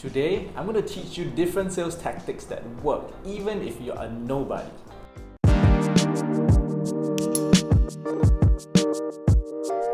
Today, I'm going to teach you different sales tactics that work even if you're a nobody.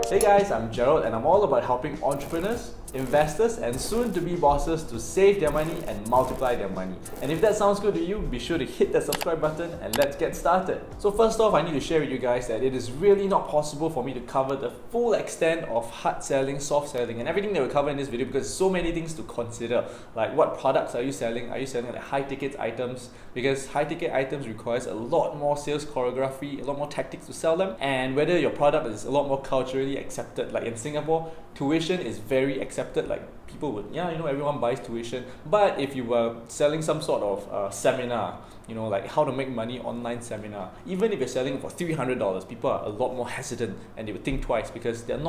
Hey guys, I'm Gerald and I'm all about helping entrepreneurs, investors and soon-to-be bosses to save their money and multiply their money. And if that sounds good to you, be sure to hit that subscribe button and let's get started. So first off, I need to share with you guys that it is really not possible for me to cover the full extent of hard selling, soft selling and everything that we cover in this video because so many things to consider. Like what products are you selling? Are you selling like high ticket items? Because high ticket items requires a lot more sales choreography, a lot more tactics to sell them, and whether your product is a lot more culturally accepted. Like in Singapore, tuition is very accepted. Like people would, everyone buys tuition. But if you were selling some sort of seminar, like how to make money online seminar, even if you're selling for $300, people are a lot more hesitant and they would think twice because it's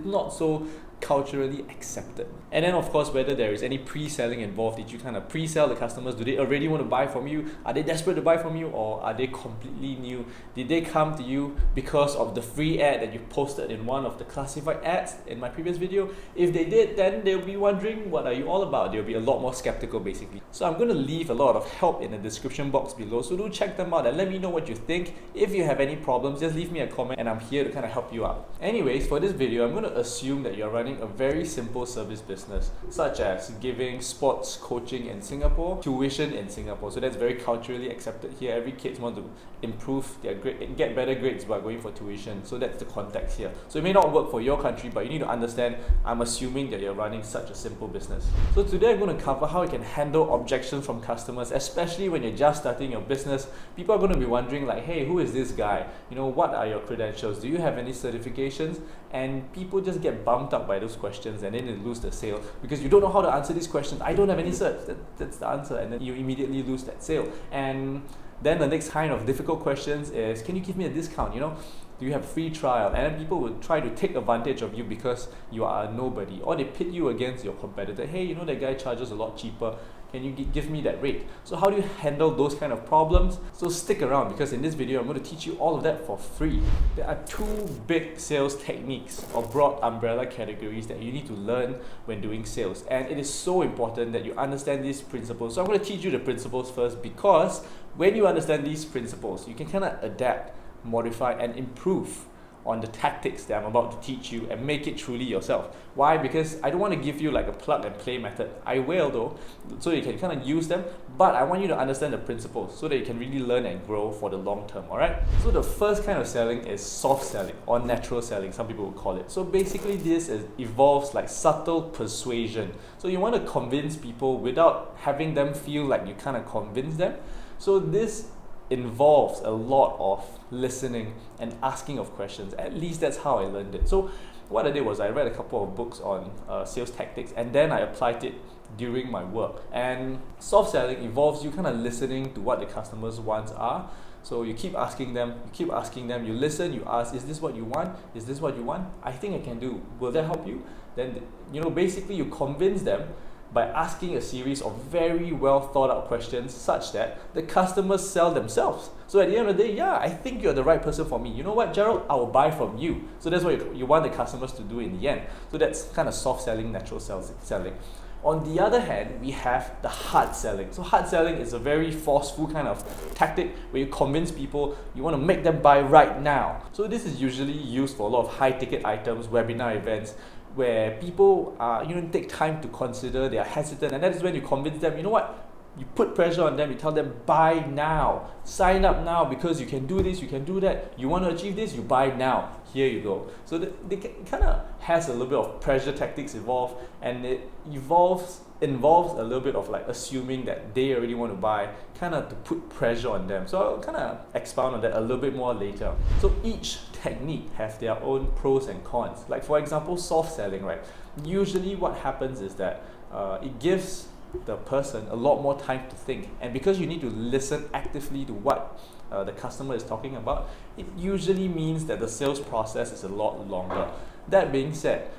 not so culturally accepted. And then of course, whether there is any pre-selling involved, did you kind of pre-sell the customers? Do they already want to buy from you? Are they desperate to buy from you, or are they completely new? Did they come to you because of the free ad that you posted in one of the classified ads in my previous video? If they did, then they'll be wondering, what are you all about? They'll be a lot more skeptical basically. So I'm going to leave a lot of help in the description box below, so do check them out and let me know what you think. If you have any problems, just leave me a comment and I'm here to kind of help you out. Anyways, for this video, I'm going to assume that you're running a very simple service business, such as giving sports coaching in Singapore, tuition in Singapore. So that's very culturally accepted here. Every kid wants to improve their grade, get better grades by going for tuition. So that's the context here. So it may not work for your country, but you need to understand, I'm assuming that you're running such a simple business. So today I'm going to cover how you can handle objections from customers, especially when you're just starting your business. People are going to be wondering like, hey, who is this guy? What are your credentials? Do you have any certifications? And people just get bumped up by those questions and then they lose the sale because you don't know how to answer these questions. I don't have any certs. That's the answer, and then you immediately lose that sale. And then the next kind of difficult questions is, can you give me a discount? Do you have a free trial? And then people will try to take advantage of you because you are a nobody, or they pit you against your competitor. Hey, that guy charges a lot cheaper. Can you give me that rate? So how do you handle those kind of problems? So stick around because in this video, I'm going to teach you all of that for free. There are two big sales techniques or broad umbrella categories that you need to learn when doing sales. And it is so important that you understand these principles. So I'm going to teach you the principles first, because when you understand these principles, you can kind of adapt, modify and improve on the tactics that I'm about to teach you and make it truly yourself. Why? Because I don't want to give you like a plug and play method. I will though, so you can kind of use them, but I want you to understand the principles so that you can really learn and grow for the long term, alright? So the first kind of selling is soft selling or natural selling, some people would call it. So basically this involves like subtle persuasion. So you want to convince people without having them feel like you kind of convince them. So this involves a lot of listening and asking of questions. At least that's how I learned it. So what I did was I read a couple of books on sales tactics and then I applied it during my work. And soft selling involves you kind of listening to what the customers' wants are. So you keep asking them, you listen, you ask, is this what you want? Is this what you want? I think I can do. Will that help you? Then, basically you convince them by asking a series of very well thought out questions such that the customers sell themselves. So at the end of the day, yeah, I think you're the right person for me. You know what, Gerald? I will buy from you. So that's what you want the customers to do in the end. So that's kind of soft selling, natural selling. On the other hand, we have the hard selling. So hard selling is a very forceful kind of tactic where you convince people, you want to make them buy right now. So this is usually used for a lot of high ticket items, webinar events, where people take time to consider, they are hesitant, and that is when you convince them, you put pressure on them, you tell them, buy now, sign up now, because you can do this, you can do that, you want to achieve this, you buy now, here you go. So they kind of has a little bit of pressure tactics involved, and it involves a little bit of like assuming that they already want to buy, kind of to put pressure on them. So I'll kind of expound on that a little bit more later. So each technique has their own pros and cons. Like for example, soft selling, right? Usually what happens is that it gives the person a lot more time to think, and because you need to listen actively to what the customer is talking about, it usually means that the sales process is a lot longer. That being said,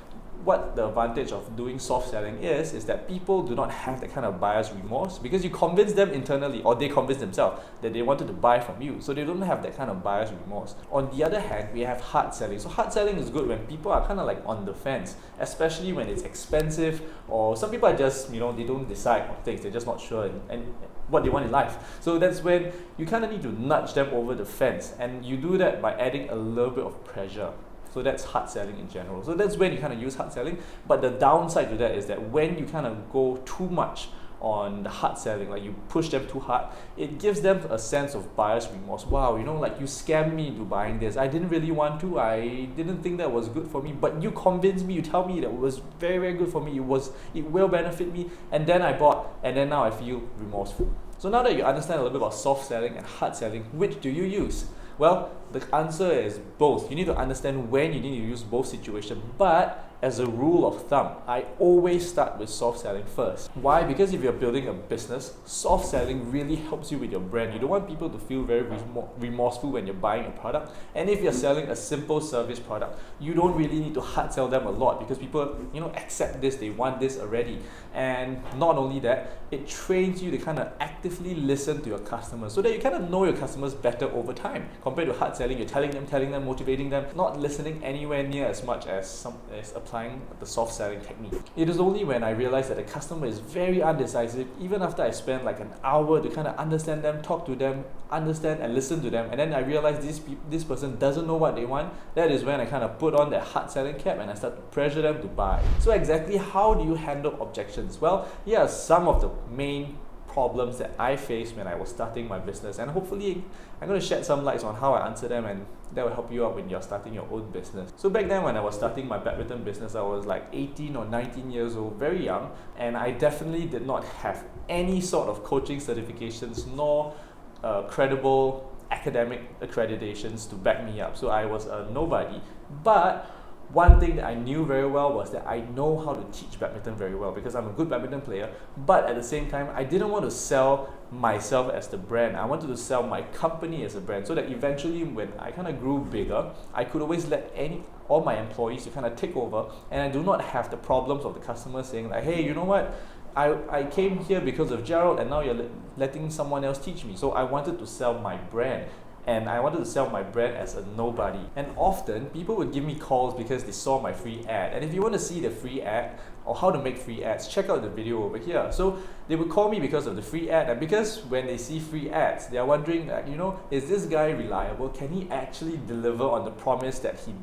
what the advantage of doing soft selling is that people do not have that kind of buyer's remorse, because you convince them internally, or they convince themselves that they wanted to buy from you, so they don't have that kind of buyer's remorse. On the other hand, we have hard selling. So hard selling is good when people are kind of like on the fence, especially when it's expensive, or some people are just, they don't decide on things, they're just not sure and what they want in life. So that's when you kind of need to nudge them over the fence, and you do that by adding a little bit of pressure. So that's hard selling in general. So that's when you kind of use hard selling. But the downside to that is that when you kind of go too much on the hard selling, like you push them too hard, it gives them a sense of buyer's remorse. Wow, like you scammed me into buying this. I didn't really want to. I didn't think that was good for me, but you convinced me. You tell me that it was very, very good for me. It will benefit me, and then I bought, and then now I feel remorseful. So now that you understand a little bit about soft selling and hard selling, which do you use? Well, the answer is both. You need to understand when you need to use both situations, but as a rule of thumb, I always start with soft selling first. Why? Because if you're building a business, soft selling really helps you with your brand. You don't want people to feel very remorseful when you're buying a product. And if you're selling a simple service product, you don't really need to hard sell them a lot, because people, accept this, they want this already. And not only that, it trains you to kind of actively listen to your customers, so that you kind of know your customers better over time. Compared to hard selling, you're telling them, motivating them, not listening anywhere near as much as applying the soft selling technique. It is only when I realized that the customer is very undecisive, even after I spend like an hour to kind of understand them, talk to them, understand and listen to them, and then I realized this person doesn't know what they want, that is when I kind of put on that hard selling cap and I start to pressure them to buy. So exactly how do you handle objections? Well, here are some of the main problems that I faced when I was starting my business, and hopefully I'm going to shed some lights on how I answer them, and that will help you out when you're starting your own business. So back then when I was starting my badminton business, I was like 18 or 19 years old, very young, and I definitely did not have any sort of coaching certifications nor credible academic accreditations to back me up. So I was a nobody, but one thing that I knew very well was that I know how to teach badminton very well, because I'm a good badminton player, but at the same time, I didn't want to sell myself as the brand. I wanted to sell my company as a brand, so that eventually when I kind of grew bigger, I could always let all my employees to kind of take over, and I do not have the problems of the customers saying like, hey, you know what? I came here because of Gerald, and now you're letting someone else teach me. So I wanted to sell my brand. And I wanted to sell my brand as a nobody. And often, people would give me calls because they saw my free ad. And if you want to see the free ad, or how to make free ads, check out the video over here. So they would call me because of the free ad, and because when they see free ads, they are wondering that, is this guy reliable? Can he actually deliver on the promise that he,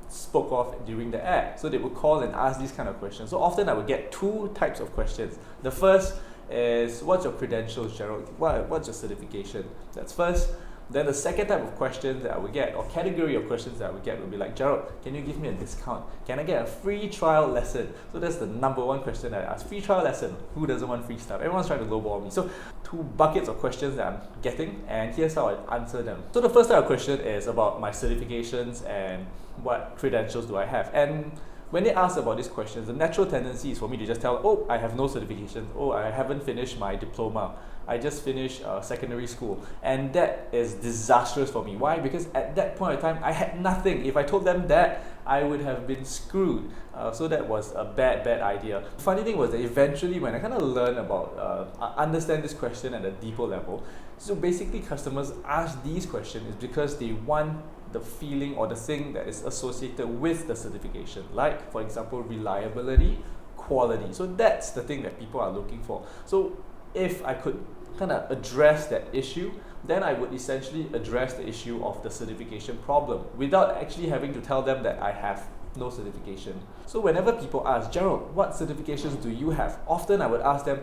spoke of during the ad? So they would call and ask these kind of questions. So often I would get two types of questions. The first is, what's your credentials, Gerald? What's your certification? That's first. Then the second type of questions that I would get, or category of questions that I would get, would be like, Gerald, can you give me a discount? Can I get a free trial lesson? So that's the number one question that I ask. Free trial lesson. Who doesn't want free stuff? Everyone's trying to lowball me. So two buckets of questions that I'm getting, and here's how I answer them. So the first type of question is about my certifications and what credentials do I have. And when they ask about these questions, the natural tendency is for me to just tell, oh, I have no certifications. Oh, I haven't finished my diploma. I just finished secondary school. And that is disastrous for me. Why? Because at that point in time, I had nothing. If I told them that, I would have been screwed. So that was a bad idea. The funny thing was that eventually when I kind of learned about, understand this question at a deeper level, so basically customers ask these questions is because they want the feeling or the thing that is associated with the certification, like for example reliability, quality. So that's the thing that people are looking for. So if I could kind of address that issue, then I would essentially address the issue of the certification problem without actually having to tell them that I have no certification. So whenever people ask, Gerald, what certifications do you have? Often I would ask them,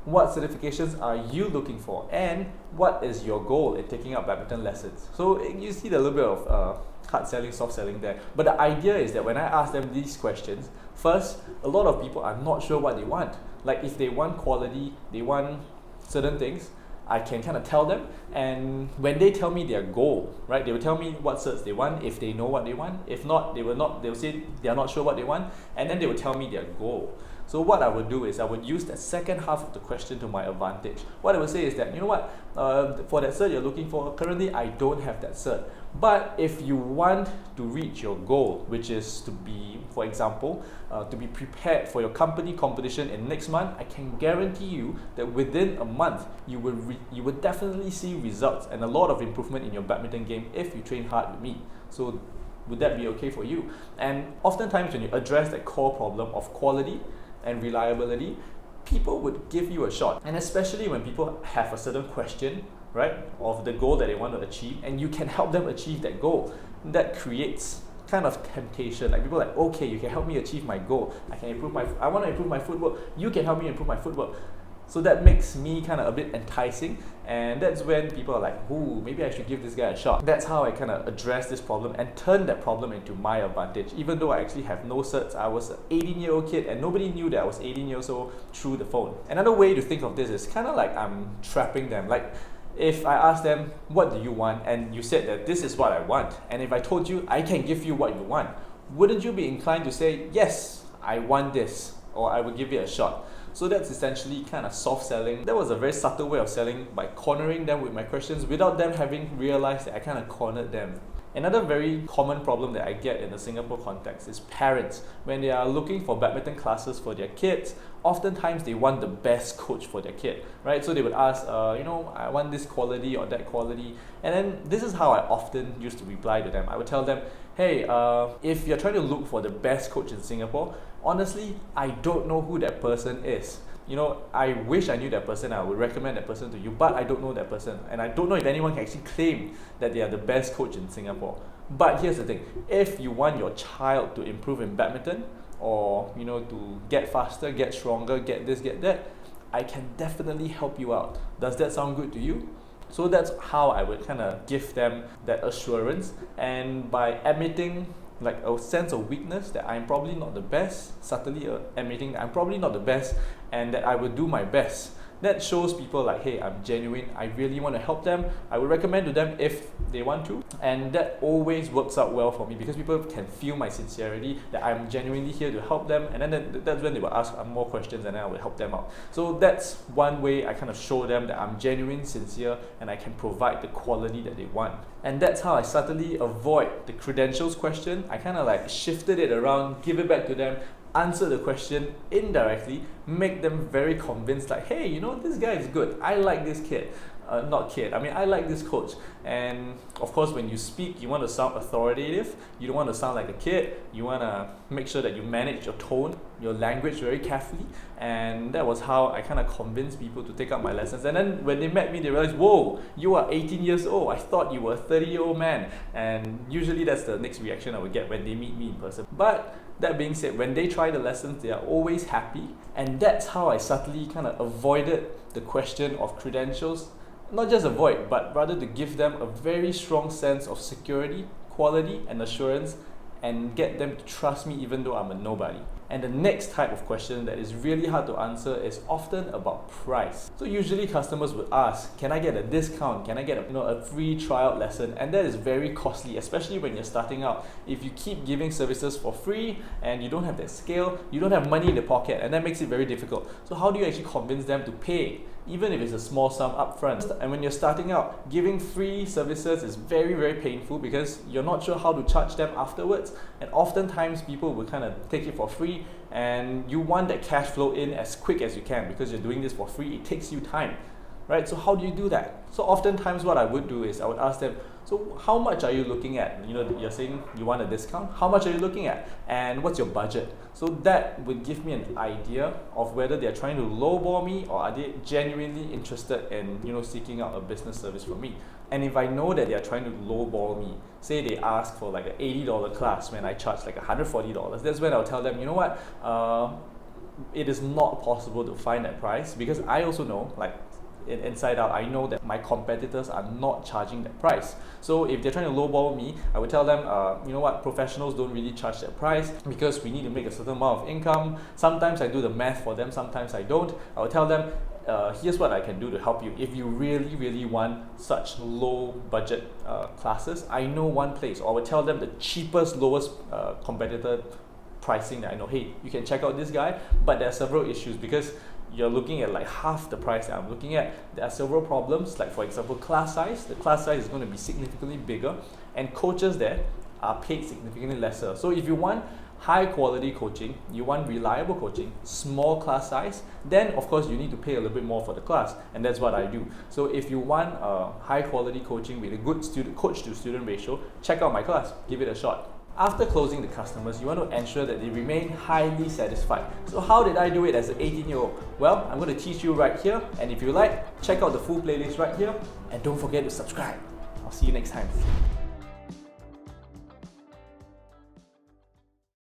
what certifications are you looking for, and what is your goal in taking up badminton lessons? So you see the little bit of hard selling, soft selling there. But the idea is that when I ask them these questions, first, a lot of people are not sure what they want. Like if they want quality, they want certain things, I can kind of tell them, and when they tell me their goal, right, they will tell me what certs they want, if they know what they want. If not, they'll say they are not sure what they want, and then they will tell me their goal. So what I would do is I would use that second half of the question to my advantage. What I would say is that, you know what, for that cert you're looking for, currently I don't have that cert. But if you want to reach your goal, which is to be, for example, to be prepared for your company competition in next month, I can guarantee you that within a month, you will definitely see results and a lot of improvement in your badminton game if you train hard with me. So would that be okay for you? And oftentimes when you address that core problem of quality and reliability, people would give you a shot. And especially when people have a certain question, right, of the goal that they want to achieve, and you can help them achieve that goal, that creates kind of temptation. Like people are like, okay, you can help me achieve my goal. I want to improve my footwork. You can help me improve my footwork. So that makes me kind of a bit enticing, and that's when people are like, ooh, maybe I should give this guy a shot. That's how I kind of address this problem and turn that problem into my advantage. Even though I actually have no certs, I was an 18-year-old kid and nobody knew that I was 18 years old through the phone. Another way to think of this is kind of like I'm trapping them. Like if I ask them, what do you want? And you said that this is what I want. And if I told you, I can give you what you want, wouldn't you be inclined to say, yes, I want this, or I will give it a shot? So that's essentially kind of soft selling. That was a very subtle way of selling by cornering them with my questions without them having realized that I kind of cornered them. Another very common problem that I get in the Singapore context is parents. When they are looking for badminton classes for their kids, oftentimes they want the best coach for their kid, right? So they would ask, I want this quality or that quality. And then this is how I often used to reply to them. I would tell them, hey, if you're trying to look for the best coach in Singapore, honestly, I don't know who that person is. I wish I knew that person, I would recommend that person to you, but I don't know that person. And I don't know if anyone can actually claim that they are the best coach in Singapore. But here's the thing, if you want your child to improve in badminton, or to get faster, get stronger, get this, get that, I can definitely help you out. Does that sound good to you? So that's how I would kind of give them that assurance, and by admitting like a sense of weakness that I'm probably not the best, subtly admitting that I'm probably not the best and that I will do my best. That shows people like, hey, I'm genuine, I really want to help them, I would recommend to them if they want to, and that always works out well for me because people can feel my sincerity, that I'm genuinely here to help them, and then that's when they will ask more questions and then I will help them out. So that's one way I kind of show them that I'm genuine, sincere, and I can provide the quality that they want. And that's how I subtly avoid the credentials question. I kind of like shifted it around, give it back to them, answer the question indirectly, make them very convinced like, hey, this guy is good, I like this kid. I like this coach. And of course, when you speak, you want to sound authoritative, you don't want to sound like a kid, you want to make sure that you manage your tone, your language very carefully. And that was how I kind of convinced people to take up my lessons. And then when they met me, they realized, whoa, you are 18 years old, I thought you were a 30-year-old man. And usually that's the next reaction I would get when they meet me in person. But that being said, when they try the lessons, they are always happy. And that's how I subtly kind of avoided the question of credentials. Not just avoid, but rather to give them a very strong sense of security, quality, and assurance, and get them to trust me even though I'm a nobody. And the next type of question that is really hard to answer is often about price. So usually customers would ask, can I get a discount? Can I get a free trial lesson? And that is very costly, especially when you're starting out. If you keep giving services for free and you don't have that scale, you don't have money in the pocket, and that makes it very difficult. So how do you actually convince them to pay, even if it's a small sum upfront? And when you're starting out, giving free services is very, very painful because you're not sure how to charge them afterwards. And oftentimes people will kind of take it for free, and you want that cash flow in as quick as you can because you're doing this for free. It takes you time, right? So how do you do that? So oftentimes what I would do is I would ask them, so how much are you looking at? You're saying you want a discount. How much are you looking at? And what's your budget? So that would give me an idea of whether they're trying to lowball me or are they genuinely interested in seeking out a business service from me. And if I know that they're trying to lowball me, say they ask for like an $80 class when I charge like $140, that's when I'll tell them, you know what, it is not possible to find that price because I also know, like inside out, I know that my competitors are not charging that price. So if they're trying to lowball me, I would tell them, you know what, professionals don't really charge that price because we need to make a certain amount of income. Sometimes I do the math for them, sometimes I don't. I would tell them, here's what I can do to help you. If you really, really want such low budget classes, I know one place. Or I would tell them the cheapest, lowest competitor pricing that I know, hey, you can check out this guy, but there are several issues because you're looking at like half the price that I'm looking at. There are several problems, like for example, class size. The class size is going to be significantly bigger, and coaches there are paid significantly lesser. So if you want high quality coaching, you want reliable coaching, small class size, then of course you need to pay a little bit more for the class, and that's what I do. So if you want high quality coaching with a good coach to student ratio, check out my class, give it a shot. After closing the customers, you want to ensure that they remain highly satisfied. So how did I do it as an 18-year-old? Well, I'm going to teach you right here, and if you like, check out the full playlist right here, and don't forget to subscribe. I'll see you next time.